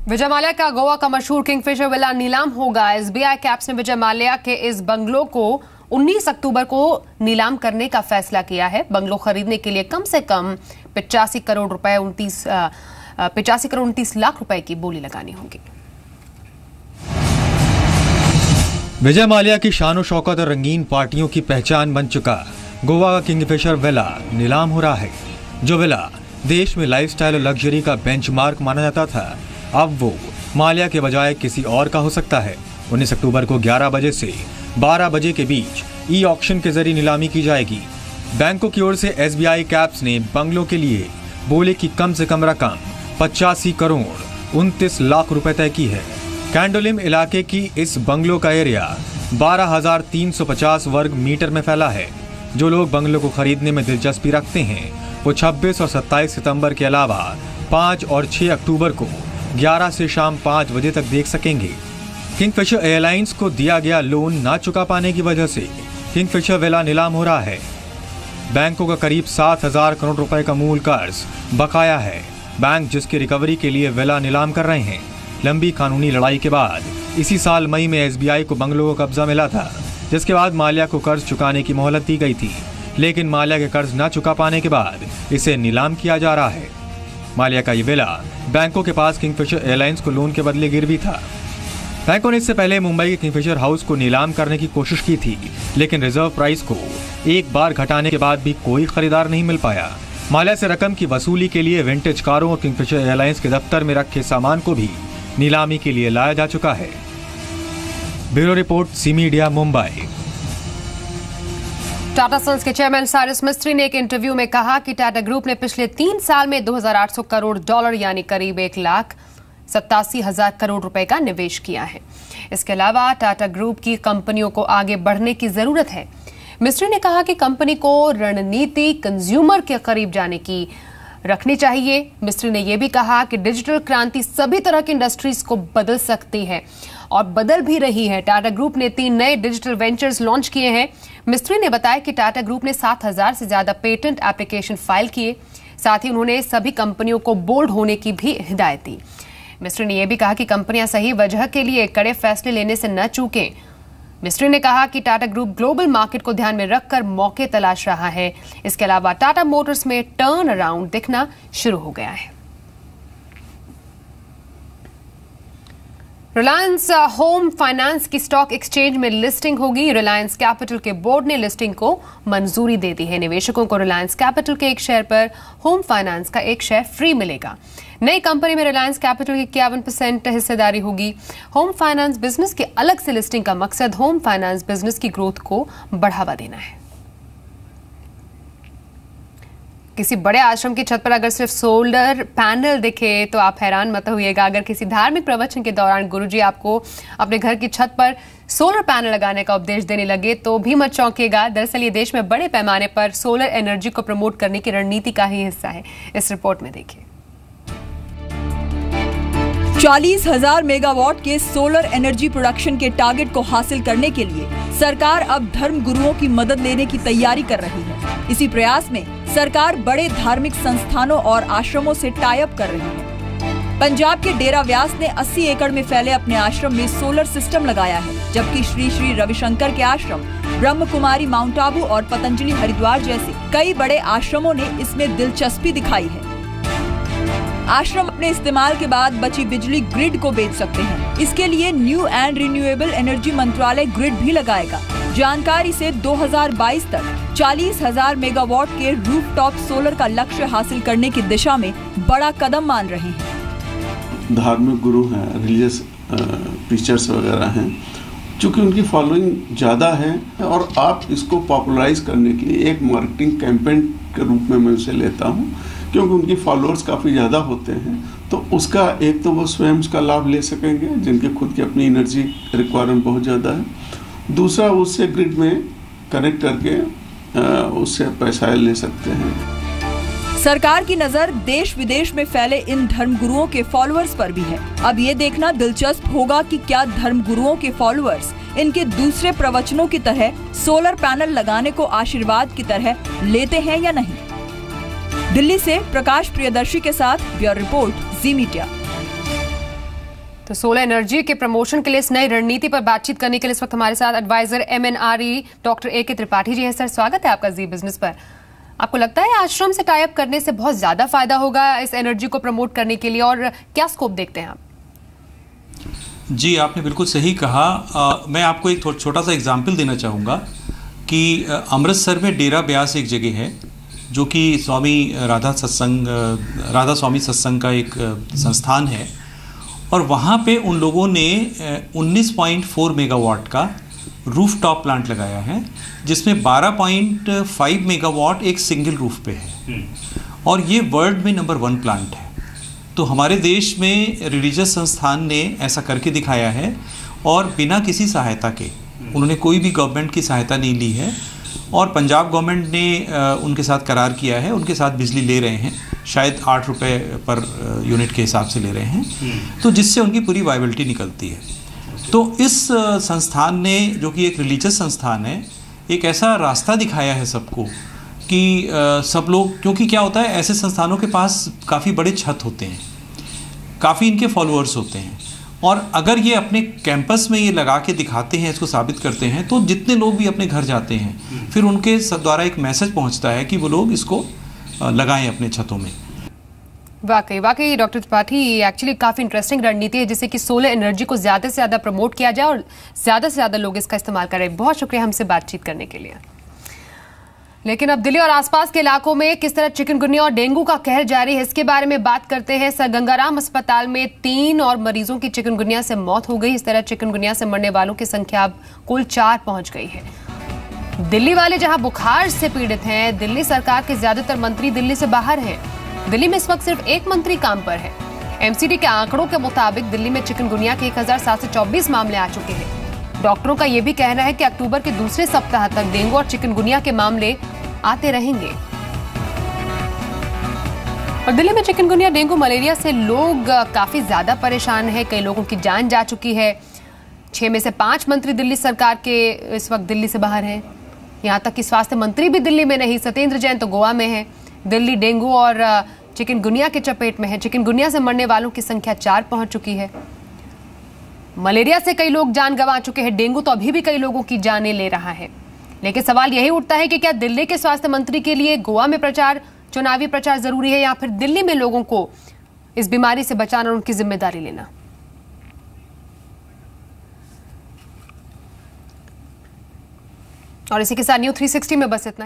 विजय माल्या का गोवा का मशहूर किंगफिशर विला नीलाम होगा। एसबीआई कैप्स ने विजय माल्या के इस बंगलों को 19 अक्टूबर को नीलाम करने का फैसला किया है। बंगलो खरीदने के लिए कम से कम 85 करोड़ 29 लाख रुपए की बोली लगानी होगी। विजय माल्या की शान शौकत और रंगीन पार्टियों की पहचान बन चुका गोवा का किंगफिशर विला नीलाम हो रहा है। जो विला देश में लाइफस्टाइल और लग्जरी का बेंचमार्क माना जाता था, अब वो माल्या के बजाय किसी और का हो सकता है। 19 अक्टूबर को 11 बजे से 12 बजे के बीच ई ऑक्शन के जरिए नीलामी की जाएगी। बैंकों की ओर से एसबीआई कैप्स ने बंगलों के लिए बोले की कम से कम रकम 85 करोड़ 29 लाख रुपए तय की है। कैंडोलिम इलाके की इस बंगलों का एरिया 12,350 वर्ग मीटर में फैला है। जो लोग बंगलों को खरीदने में दिलचस्पी रखते हैं वो 26 और 27 सितंबर के अलावा 5 और 6 अक्टूबर को 11 से शाम 5 बजे तक देख सकेंगे। किंगफिशर एयरलाइंस को दिया गया लोन ना चुका पाने की वजह से किंगफिशर विला नीलाम हो रहा है। बैंकों का करीब 7,000 करोड़ रुपए का मूल कर्ज बकाया है। बैंक जिसकी रिकवरी के लिए विला नीलाम कर रहे हैं। लंबी कानूनी लड़ाई के बाद इसी साल मई में एसबीआई को बंगलों का कब्जा मिला था, जिसके बाद माल्या को कर्ज चुकाने की मोहलत दी गई थी। लेकिन माल्या के कर्ज न चुका पाने के बाद इसे नीलाम किया जा रहा है। माल्या का ये विला बैंकों के पास किंगफिशर एयरलाइंस को लोन के बदले गिरवी था। बैंकों ने इससे पहले मुंबई के किंगफिशर हाउस को नीलाम करने की कोशिश की थी, लेकिन रिजर्व प्राइस को एक बार घटाने के बाद भी कोई खरीदार नहीं मिल पाया। माल्या से रकम की वसूली के लिए विंटेज कारों और किंगफिशर एयरलाइंस के दफ्तर में रखे सामान को भी नीलामी के लिए लाया जा चुका है। Bureau report, C media, Mumbai. Tata sons के चेयरमैन साइरस मिस्त्री ने एक इंटरव्यू में कहा कि टाटा ग्रुप ने पिछले 3 साल में $2,800 करोड़ यानी करीब 1,87,000 करोड़ रुपए का निवेश किया है। इसके अलावा टाटा ग्रुप की कंपनियों को आगे बढ़ने की जरूरत है। मिस्त्री ने कहा कि कंपनी को रणनीति कंज्यूमर के करीब जाने की रखनी चाहिए। मिस्त्री ने यह भी कहा कि डिजिटल क्रांति सभी तरह की इंडस्ट्रीज को बदल सकती है और बदल भी रही है। टाटा ग्रुप ने 3 नए डिजिटल वेंचर्स लॉन्च किए हैं। मिस्त्री ने बताया कि टाटा ग्रुप ने 7,000 से ज्यादा पेटेंट एप्लीकेशन फाइल किए। साथ ही उन्होंने सभी कंपनियों को बोल्ड होने की भी हिदायत दी। मिस्त्री ने यह भी कहा कि कंपनियां सही वजह के लिए कड़े फैसले लेने से न चूकें। मिस्त्री ने कहा कि टाटा ग्रुप ग्लोबल मार्केट को ध्यान में रखकर मौके तलाश रहा है। इसके अलावा टाटा मोटर्स में टर्न अराउंड दिखना शुरू हो गया है। रिलायंस होम फाइनेंस की स्टॉक एक्सचेंज में लिस्टिंग होगी। रिलायंस कैपिटल के बोर्ड ने लिस्टिंग को मंजूरी दे दी है। निवेशकों को रिलायंस कैपिटल के एक शेयर पर होम फाइनेंस का एक शेयर फ्री मिलेगा। नई कंपनी में रिलायंस कैपिटल की 51% हिस्सेदारी होगी। होम फाइनेंस बिजनेस के अलग से लिस्टिंग का मकसद होम फाइनेंस बिजनेस की ग्रोथ को बढ़ावा देना है। किसी बड़े आश्रम की छत पर अगर सिर्फ सोलर पैनल दिखे तो आप हैरान मत होइएगा। अगर किसी धार्मिक प्रवचन के दौरान गुरुजी आपको अपने घर की छत पर सोलर पैनल लगाने का उपदेश देने लगे तो भी मत चौंकिएगा। दरअसल ये देश में बड़े पैमाने पर सोलर एनर्जी को प्रमोट करने की रणनीति का ही हिस्सा है। इस रिपोर्ट में देखिए। 40,000 मेगावाट के सोलर एनर्जी प्रोडक्शन के टारगेट को हासिल करने के लिए सरकार अब धर्म गुरुओं की मदद लेने की तैयारी कर रही है। इसी प्रयास में सरकार बड़े धार्मिक संस्थानों और आश्रमों से टाई अप कर रही है। पंजाब के डेरा व्यास ने 80 एकड़ में फैले अपने आश्रम में सोलर सिस्टम लगाया है, जबकि श्री श्री रविशंकर के आश्रम, ब्रह्म कुमारी माउंट आबू और पतंजलि हरिद्वार जैसे कई बड़े आश्रमों ने इसमें दिलचस्पी दिखाई है। आश्रम अपने इस्तेमाल के बाद बची बिजली ग्रिड को बेच सकते हैं। इसके लिए न्यू एंड रिन्यूएबल एनर्जी मंत्रालय ग्रिड भी लगाएगा। जानकारी से 2022 तक 40,000 मेगावाट के रूफटॉप सोलर का लक्ष्य हासिल करने की दिशा में बड़ा कदम मान रहे हैं। धार्मिक गुरु हैं, रिलीजियस प्रीचर्स वगैरह हैं, चूँकि उनकी फॉलोइंग ज़्यादा है और आप इसको पॉपुलराइज करने के लिए एक मार्केटिंग कैंपेन के रूप में मैं उसे लेता हूँ, क्योंकि उनकी फॉलोअर्स काफ़ी ज़्यादा होते हैं। तो उसका एक तो वो स्वयं का लाभ ले सकेंगे जिनके खुद की अपनी एनर्जी रिक्वायरमेंट बहुत ज़्यादा है। दूसरा, उससे ग्रिड में कनेक्ट करके उससे पैसा ले सकते हैं। सरकार की नजर देश विदेश में फैले इन धर्मगुरुओं के फॉलोअर्स पर भी है। अब ये देखना दिलचस्प होगा कि क्या धर्मगुरुओं के फॉलोअर्स इनके दूसरे प्रवचनों की तरह सोलर पैनल लगाने को आशीर्वाद की तरह लेते हैं या नहीं। दिल्ली से प्रकाश प्रियदर्शी के साथ ब्यूरो रिपोर्ट, जी मीडिया। तो सोलर एनर्जी के प्रमोशन के लिए इस नई रणनीति पर बातचीत करने के लिए इस वक्त हमारे साथ adviser MNRE doctor AK Tripathi ji है। सर, स्वागत है आपका जी बिजनेस पर। आपको लगता है आश्रम से टाई अप करने से बहुत ज्यादा फायदा होगा इस एनर्जी को प्रमोट करने के लिए, और क्या स्कोप देखते हैं आप? जी, आपने बिल्कुल सही कहा। मैं आपको एक छोटा सा एग्जाम्पल देना चाहूँगा कि अमृतसर में डेरा ब्यास एक जगह है जो कि राधा स्वामी सत्संग का एक संस्थान है, और वहाँ पे उन लोगों ने 19.4 मेगावाट का रूफटॉप प्लांट लगाया है, जिसमें 12.5 मेगावाट एक सिंगल रूफ पे है, और ये वर्ल्ड में नंबर 1 प्लांट है। तो हमारे देश में रिलीजियस संस्थान ने ऐसा करके दिखाया है, और बिना किसी सहायता के, उन्होंने कोई भी गवर्नमेंट की सहायता नहीं ली है, और पंजाब गवर्नमेंट ने उनके साथ करार किया है, उनके साथ बिजली ले रहे हैं, शायद 8 रुपये पर यूनिट के हिसाब से ले रहे हैं, तो जिससे उनकी पूरी वायबिलिटी निकलती है। तो इस संस्थान ने, जो कि एक रिलीजियस संस्थान है, एक ऐसा रास्ता दिखाया है सबको कि सब लोग, क्योंकि क्या होता है, ऐसे संस्थानों के पास काफ़ी बड़े छत होते हैं, काफ़ी इनके फॉलोअर्स होते हैं, और अगर ये अपने कैंपस में ये लगा के दिखाते हैं, इसको साबित करते हैं, तो जितने लोग भी अपने घर जाते हैं, फिर उनके द्वारा एक मैसेज पहुंचता है कि वो लोग इसको लगाएं अपने छतों में। वाकई डॉक्टर त्रिपाठी, एक्चुअली काफ़ी इंटरेस्टिंग रणनीति है जिससे कि सोलर एनर्जी को ज़्यादा से ज़्यादा प्रमोट किया जाए और ज़्यादा से ज़्यादा लोग इसका इस्तेमाल करें। बहुत शुक्रिया हमसे बातचीत करने के लिए। लेकिन अब दिल्ली और आसपास के इलाकों में किस तरह चिकनगुनिया और डेंगू का कहर जारी है, इसके बारे में बात करते हैं। सर गंगाराम अस्पताल में 3 और मरीजों की चिकनगुनिया से मौत हो गई। इस तरह चिकनगुनिया से मरने वालों की संख्या अब कुल 4 पहुंच गई है। दिल्ली वाले जहां बुखार से पीड़ित हैं, दिल्ली सरकार के ज्यादातर मंत्री दिल्ली से बाहर हैं। दिल्ली में इस वक्त सिर्फ एक मंत्री काम पर है। MCD के आंकड़ों के मुताबिक दिल्ली में चिकनगुनिया के 1724 मामले आ चुके हैं। डॉक्टरों का यह भी कहना है कि अक्टूबर के दूसरे सप्ताह तक डेंगू और चिकनगुनिया के मामले आते रहेंगे। और दिल्ली में चिकनगुनिया, डेंगू, मलेरिया से लोग काफी ज्यादा परेशान हैं। कई लोगों की जान जा चुकी है। 6 में से 5 मंत्री दिल्ली सरकार के इस वक्त दिल्ली से बाहर हैं। यहाँ तक कि स्वास्थ्य मंत्री भी दिल्ली में नहीं। सत्येंद्र जैन तो गोवा में है। दिल्ली डेंगू और चिकनगुनिया के चपेट में है। चिकनगुनिया से मरने वालों की संख्या 4 पहुंच चुकी है। मलेरिया से कई लोग जान गंवा चुके हैं। डेंगू तो अभी भी कई लोगों की जानें ले रहा है। लेकिन सवाल यही उठता है कि क्या दिल्ली के स्वास्थ्य मंत्री के लिए गोवा में चुनावी प्रचार जरूरी है, या फिर दिल्ली में लोगों को इस बीमारी से बचाना और उनकी जिम्मेदारी लेना। और इसी के साथ New 360 में बस इतना ही।